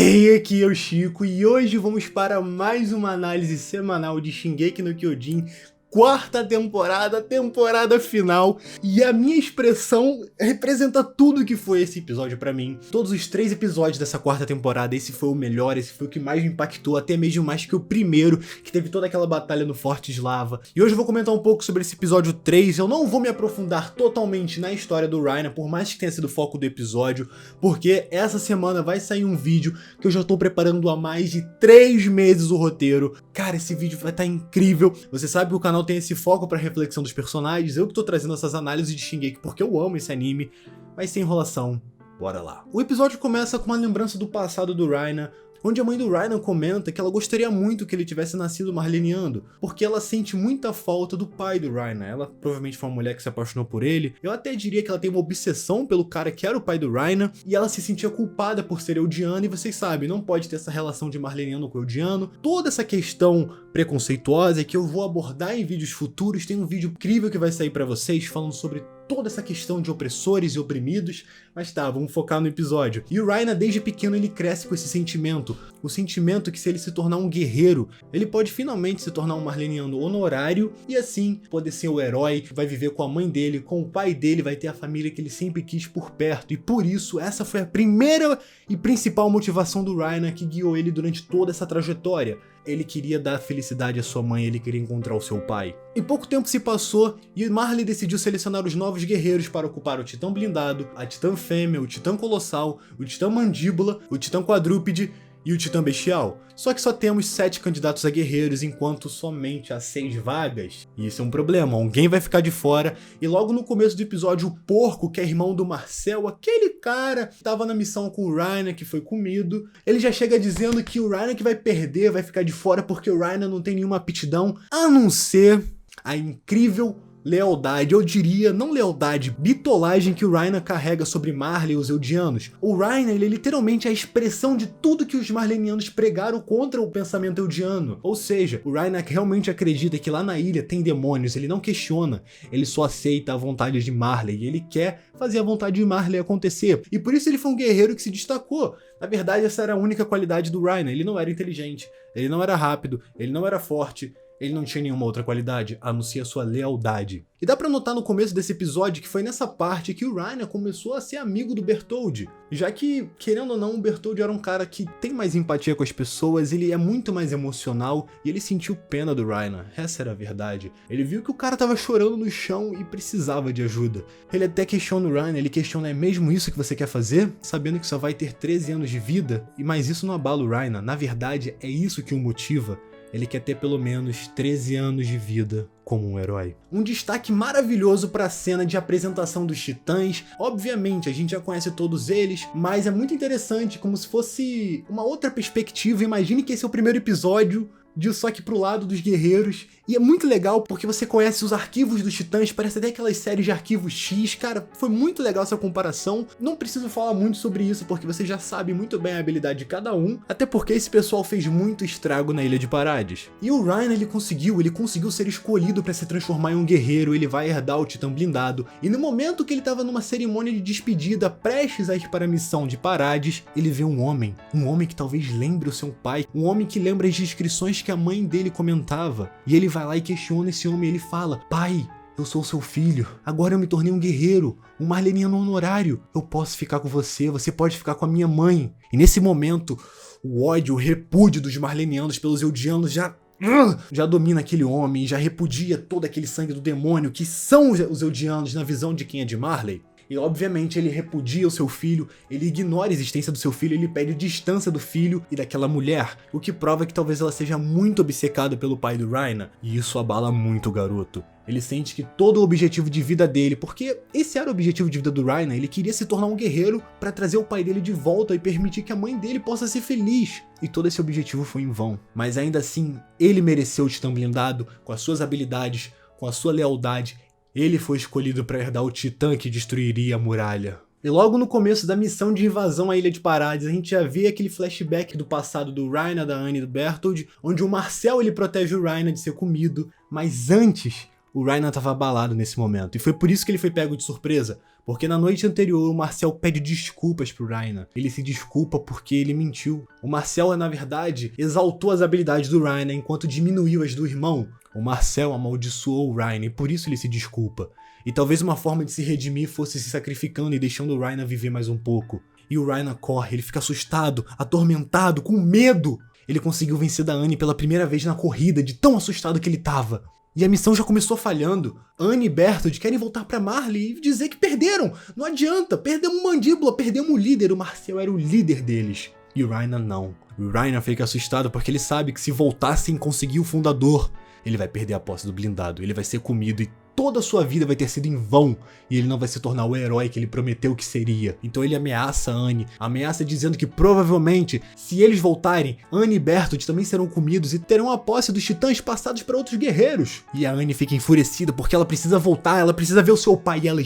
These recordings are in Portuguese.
Ei, aqui é o Chico e hoje vamos para mais uma análise semanal de Shingeki no Kyojin, quarta temporada, temporada final, e a minha expressão representa tudo que foi esse episódio pra mim. Todos os 3 episódios dessa quarta temporada, esse foi o melhor, esse foi o que mais me impactou, até mesmo mais que o primeiro, que teve toda aquela batalha no Forte Lava. E hoje eu vou comentar um pouco sobre esse episódio 3, eu não vou me aprofundar totalmente na história do Reiner, por mais que tenha sido o foco do episódio, porque essa semana vai sair um vídeo que eu já tô preparando há mais de 3 meses o roteiro. Cara, esse vídeo vai estar incrível, você sabe que o canal tem esse foco pra reflexão dos personagens, eu que tô trazendo essas análises de Shingeki porque eu amo esse anime, mas sem enrolação, bora lá. O episódio começa com uma lembrança do passado do Reiner, onde a mãe do Reiner comenta que ela gostaria muito que ele tivesse nascido marleniano, porque ela sente muita falta do pai do Reiner. Ela provavelmente foi uma mulher que se apaixonou por ele, eu até diria que ela tem uma obsessão pelo cara que era o pai do Reiner, e ela se sentia culpada por ser eldiana, e vocês sabem, não pode ter essa relação de marleniano com eldiano. Toda essa questão preconceituosa que eu vou abordar em vídeos futuros, tem um vídeo incrível que vai sair pra vocês falando sobre toda essa questão de opressores e oprimidos, mas tá, vamos focar no episódio. E o Reiner, desde pequeno, ele cresce com esse sentimento, o sentimento que se ele se tornar um guerreiro, ele pode finalmente se tornar um marleniano honorário e assim poder ser o herói, vai viver com a mãe dele, com o pai dele, vai ter a família que ele sempre quis por perto, e por isso essa foi a primeira e principal motivação do Reiner que guiou ele durante toda essa trajetória. Ele queria dar felicidade à sua mãe, ele queria encontrar o seu pai. E pouco tempo se passou e Marley decidiu selecionar os novos guerreiros para ocupar o Titã Blindado, a Titã Fêmea, o Titã Colossal, o Titã Mandíbula, o Titã Quadrúpede e o Titã Bestial. Só que só temos 7 candidatos a guerreiros, enquanto somente há 6 vagas. E isso é um problema, alguém vai ficar de fora. E logo no começo do episódio, o Porco, que é irmão do Marcel, aquele cara que estava na missão com o Reiner, que foi comido, ele já chega dizendo que o Reiner que vai perder, vai ficar de fora porque o Reiner não tem nenhuma aptidão, a não ser a incrível lealdade, eu diria, não lealdade, bitolagem que o Reiner carrega sobre Marley e os Eldianos. O Reiner, ele é literalmente a expressão de tudo que os marlenianos pregaram contra o pensamento eldiano. Ou seja, o Reiner realmente acredita que lá na ilha tem demônios, ele não questiona, ele só aceita a vontade de Marley, e ele quer fazer a vontade de Marley acontecer. E por isso ele foi um guerreiro que se destacou. Na verdade, essa era a única qualidade do Reiner, ele não era inteligente, ele não era rápido, ele não era forte, ele não tinha nenhuma outra qualidade, a não ser a sua lealdade. E dá pra notar no começo desse episódio que foi nessa parte que o Reiner começou a ser amigo do Bertholdt, já que, querendo ou não, o Bertholdt era um cara que tem mais empatia com as pessoas, ele é muito mais emocional e ele sentiu pena do Reiner, essa era a verdade. Ele viu que o cara tava chorando no chão e precisava de ajuda. Ele até questiona o Reiner, ele questiona, é mesmo isso que você quer fazer? Sabendo que só vai ter 13 anos de vida? E mas isso não abala o Reiner, na verdade é isso que o motiva. Ele quer ter pelo menos 13 anos de vida como um herói. Um destaque maravilhoso para a cena de apresentação dos titãs. Obviamente, a gente já conhece todos eles, mas é muito interessante, como se fosse uma outra perspectiva. Imagine que esse é o primeiro episódio, só que pro lado dos guerreiros, e é muito legal porque você conhece os arquivos dos titãs, parece até aquelas séries de arquivos X, cara, foi muito legal essa comparação, não preciso falar muito sobre isso porque você já sabe muito bem a habilidade de cada um, até porque esse pessoal fez muito estrago na Ilha de Parades. E o Reiner, ele conseguiu ser escolhido para se transformar em um guerreiro, ele vai herdar o Titã Blindado, e no momento que ele tava numa cerimônia de despedida, prestes a ir para a missão de Parades, ele vê um homem que talvez lembre o seu pai, um homem que lembra as descrições que a mãe dele comentava, e ele vai lá e questiona esse homem, ele fala, pai, eu sou seu filho, agora eu me tornei um guerreiro, um marleniano honorário, eu posso ficar com você, você pode ficar com a minha mãe. E nesse momento, o ódio, o repúdio dos marlenianos pelos eldianos já domina aquele homem, já repudia todo aquele sangue do demônio que são os eldianos na visão de quem é de Marley. E obviamente ele repudia o seu filho, ele ignora a existência do seu filho, ele pede distância do filho e daquela mulher, o que prova que talvez ela seja muito obcecada pelo pai do Reiner, e isso abala muito o garoto. Ele sente que todo o objetivo de vida dele, porque esse era o objetivo de vida do Reiner, ele queria se tornar um guerreiro para trazer o pai dele de volta e permitir que a mãe dele possa ser feliz. E todo esse objetivo foi em vão. Mas ainda assim, ele mereceu o Titã Blindado, com as suas habilidades, com a sua lealdade. Ele foi escolhido para herdar o Titã que destruiria a muralha. E logo no começo da missão de invasão à Ilha de Parades, a gente já vê aquele flashback do passado do Reiner, da Anne e do Bertholdt, onde o Marcel ele protege o Reiner de ser comido, mas antes O Rhyna estava abalado nesse momento, e foi por isso que ele foi pego de surpresa, porque na noite anterior o Marcel pede desculpas pro Rhyna. Ele se desculpa porque ele mentiu. O Marcel, na verdade, exaltou as habilidades do Rhyna enquanto diminuiu as do irmão. O Marcel amaldiçoou o Rhyna e por isso ele se desculpa. E talvez uma forma de se redimir fosse se sacrificando e deixando o Rhyna viver mais um pouco. E o Rhyna corre, ele fica assustado, atormentado, com medo. Ele conseguiu vencer da Annie pela primeira vez na corrida, de tão assustado que ele tava. E a missão já começou falhando. Annie e Bertold querem voltar pra Marley e dizer que perderam. Não adianta, perdemos Mandíbula, perdemos o líder. O Marcel era o líder deles. E o Rhyna não. O Rhyna fica assustado porque ele sabe que se voltassem e conseguir o fundador, ele vai perder a posse do blindado, ele vai ser comido e toda a sua vida vai ter sido em vão, e ele não vai se tornar o herói que ele prometeu que seria. Então ele ameaça Annie, ameaça dizendo que provavelmente, se eles voltarem, Annie e Bertold também serão comidos e terão a posse dos titãs passados para outros guerreiros. E a Annie fica enfurecida porque ela precisa voltar, ela precisa ver o seu pai, e ela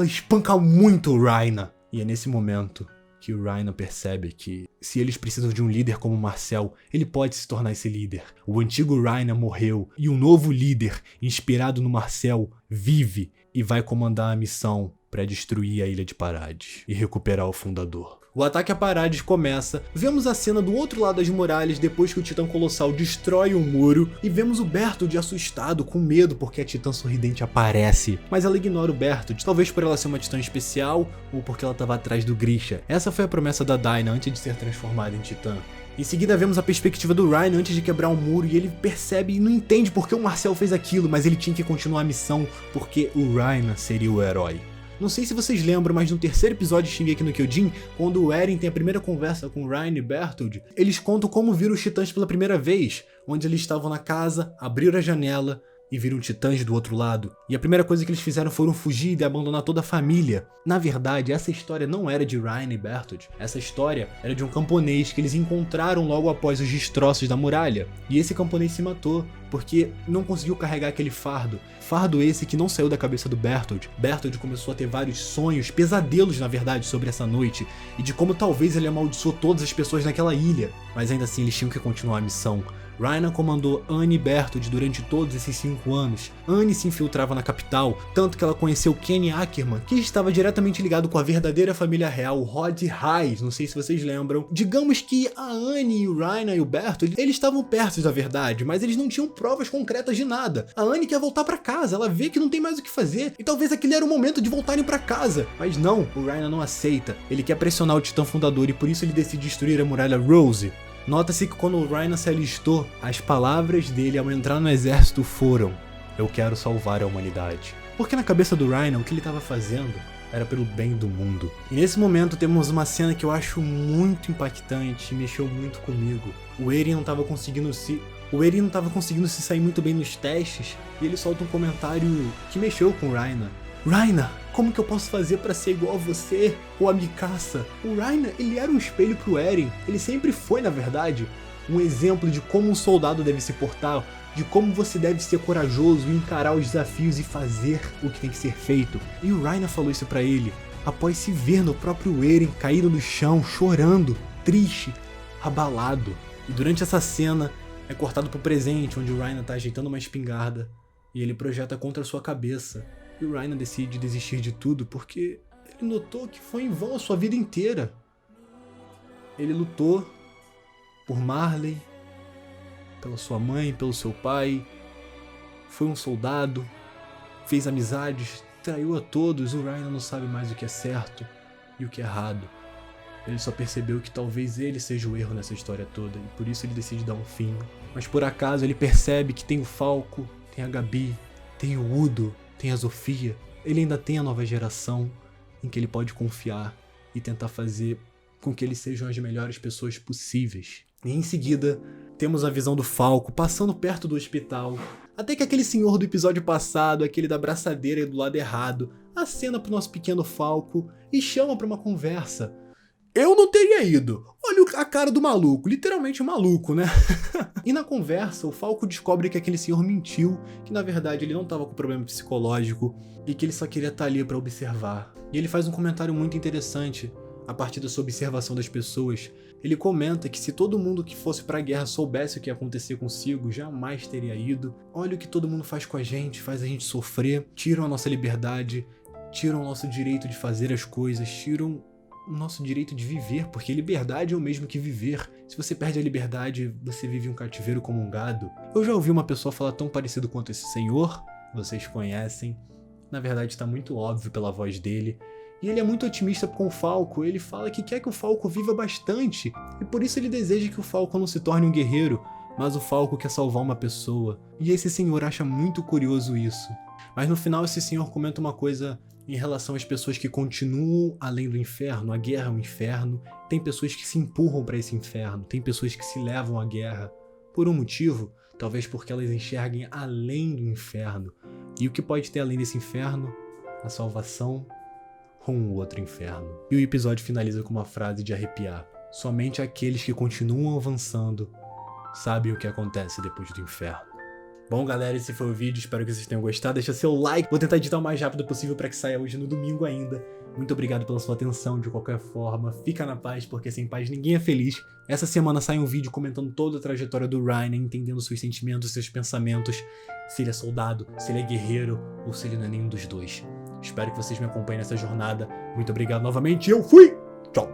espanca muito o Rhyna. E é nesse momento que o Rhyna percebe que, se eles precisam de um líder como Marcel, ele pode se tornar esse líder. O antigo Rhyna morreu e um novo líder, inspirado no Marcel, vive e vai comandar a missão para destruir a Ilha de Parades e recuperar o fundador. O ataque a Parades começa, vemos a cena do outro lado das muralhas depois que o Titã Colossal destrói o muro e vemos o Bertold assustado, com medo porque a Titã Sorridente aparece. Mas ela ignora o Bertold, talvez por ela ser uma Titã especial ou porque ela estava atrás do Grisha. Essa foi a promessa da Dinah antes de ser transformada em Titã. Em seguida vemos a perspectiva do Rhyna antes de quebrar o muro e ele percebe e não entende por que o Marcel fez aquilo, mas ele tinha que continuar a missão porque o Rhyna seria o herói. Não sei se vocês lembram, mas no terceiro episódio de Shingeki no Kyojin, quando o Eren tem a primeira conversa com Rhyna e Bertold, eles contam como viram os titãs pela primeira vez, onde eles estavam na casa, abriram a janela e viram titãs do outro lado. E a primeira coisa que eles fizeram foram fugir e abandonar toda a família. Na verdade, essa história não era de Rhyna e Bertold. Essa história era de um camponês que eles encontraram logo após os destroços da muralha. E esse camponês se matou porque não conseguiu carregar aquele fardo. Fardo esse que não saiu da cabeça do Bertold. Bertold começou a ter vários sonhos, pesadelos na verdade, sobre essa noite. E de como talvez ele amaldiçoou todas as pessoas naquela ilha. Mas ainda assim eles tinham que continuar a missão. Rhyna comandou Annie e Bertold durante todos esses 5 anos. Annie se infiltrava na capital, tanto que ela conheceu Kenny Ackerman, que estava diretamente ligado com a verdadeira família real, Rod Reis, não sei se vocês lembram. Digamos que a Annie, o Rhyna e o Bertold, eles estavam perto da verdade, mas eles não tinham provas concretas de nada. A Annie quer voltar pra casa, ela vê que não tem mais o que fazer, e talvez aquele era o momento de voltarem pra casa. Mas não, o Rhyna não aceita. Ele quer pressionar o Titã Fundador e por isso ele decide destruir a muralha Rose. Nota-se que quando o Rhyna se alistou, as palavras dele ao entrar no exército foram: "Eu quero salvar a humanidade." Porque na cabeça do Rhyna, o que ele estava fazendo era pelo bem do mundo. E nesse momento temos uma cena que eu acho muito impactante e mexeu muito comigo. O Eren não estava conseguindo se sair muito bem nos testes, e ele solta um comentário que mexeu com o Rhyna. "Rhyna, como que eu posso fazer pra ser igual a você, ou a Mikasa?" O Rhyna, ele era um espelho pro Eren. Ele sempre foi, na verdade, um exemplo de como um soldado deve se portar, de como você deve ser corajoso, encarar os desafios e fazer o que tem que ser feito. E o Rhyna falou isso pra ele, após se ver no próprio Eren caído no chão, chorando, triste, abalado. E durante essa cena, é cortado pro presente, onde o Rhyna tá ajeitando uma espingarda, e ele projeta contra sua cabeça. E o Rhyna decide desistir de tudo porque ele notou que foi em vão a sua vida inteira. Ele lutou por Marley, pela sua mãe, pelo seu pai, foi um soldado, fez amizades, traiu a todos. O Rhyna não sabe mais o que é certo e o que é errado. Ele só percebeu que talvez ele seja o erro nessa história toda e por isso ele decide dar um fim. Mas por acaso ele percebe que tem o Falco, tem a Gabi, tem o Udo, tem a Sofia. Ele ainda tem a nova geração em que ele pode confiar e tentar fazer com que eles sejam as melhores pessoas possíveis. E em seguida, temos a visão do Falco passando perto do hospital, até que aquele senhor do episódio passado, aquele da braçadeira do lado errado, acena pro nosso pequeno Falco e chama pra uma conversa. Eu não teria ido. Olha a cara do maluco, literalmente um maluco, né? E na conversa, o Falco descobre que aquele senhor mentiu, que na verdade ele não estava com problema psicológico e que ele só queria estar ali para observar. E ele faz um comentário muito interessante, a partir da sua observação das pessoas. Ele comenta que se todo mundo que fosse pra guerra soubesse o que ia acontecer consigo, jamais teria ido. Olha o que todo mundo faz com a gente, faz a gente sofrer, tiram a nossa liberdade, tiram o nosso direito de fazer as coisas, tiram o nosso direito de viver, porque liberdade é o mesmo que viver. Se você perde a liberdade, você vive um cativeiro como um gado. Eu já ouvi uma pessoa falar tão parecido quanto esse senhor, vocês conhecem. Na verdade está muito óbvio pela voz dele. E ele é muito otimista com o Falco, ele fala que quer que o Falco viva bastante, e por isso ele deseja que o Falco não se torne um guerreiro, mas o Falco quer salvar uma pessoa. E esse senhor acha muito curioso isso. Mas no final esse senhor comenta uma coisa em relação às pessoas que continuam além do inferno. A guerra é um inferno, tem pessoas que se empurram para esse inferno, tem pessoas que se levam à guerra por um motivo, talvez porque elas enxerguem além do inferno. E o que pode ter além desse inferno? A salvação ou um outro inferno. E o episódio finaliza com uma frase de arrepiar: somente aqueles que continuam avançando sabem o que acontece depois do inferno. Bom, galera, esse foi o vídeo, espero que vocês tenham gostado. Deixa seu like, vou tentar editar o mais rápido possível para que saia hoje no domingo ainda. Muito obrigado pela sua atenção de qualquer forma, fica na paz, porque sem paz ninguém é feliz. Essa semana sai um vídeo comentando toda a trajetória do Reiner, entendendo seus sentimentos, seus pensamentos, se ele é soldado, se ele é guerreiro ou se ele não é nenhum dos dois. Espero que vocês me acompanhem nessa jornada. Muito obrigado novamente, eu fui!